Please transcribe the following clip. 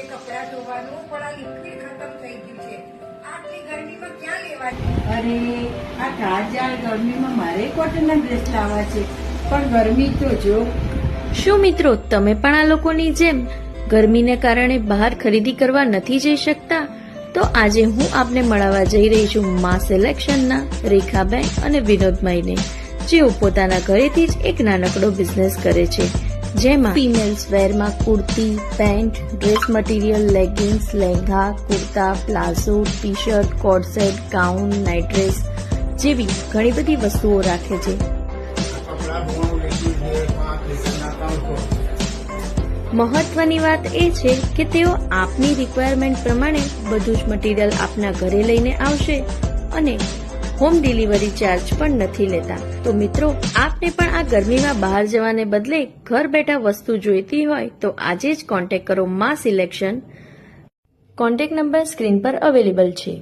કપડાં ધોવાનું પણ આ લિક્વિડ ખતમ થઈ ગયું છે. આટલી ગરમીમાં ક્યાં લેવાની? અરે આ કાળઝાળ ગરમીમાં મારે કોટનના ડ્રેસ લાવવા છે, પણ ગરમી તો જો. શું મિત્રો તમે પણ આ લોકોની જેમ ગરમીને કારણે બહાર ખરીદી કરવા નથી જઈ શકતા? તો આજે હું આપને મળવા જઈ રહી છું મા સિલેક્શનના રેખાબેન અને વિનોદભાઈને, જેઓ પોતાના ઘરેથી જ એક નાનકડો બિઝનેસ કરે છે, જેમાં ફિમેલ્સ વેરમાં kurti, pant, dress material, leggings, lehenga, kurta, palazzo, T shirt, coat set, gown, night dress જેવી ઘણી બધી વસ્તુઓ રાખે છે. મહત્વની વાત એ છે કે તેઓ આપની રિક્વાયરમેન્ટ પ્રમાણે બધું જ મટીરિયલ આપના ઘરે લઈને આવશે અને હોમ ડિલિવરી ચાર્જ પણ નથી લેતા. તો મિત્રો, આપને પણ આ ગરમીમાં બહાર જવાને બદલે ઘર બેઠા વસ્તુ જોઈતી હોય તો આજે જ કોન્ટેક્ટ કરો મા સિલેક્શન. કોન્ટેક્ટ નંબર સ્ક્રીન પર અવેલેબલ છે.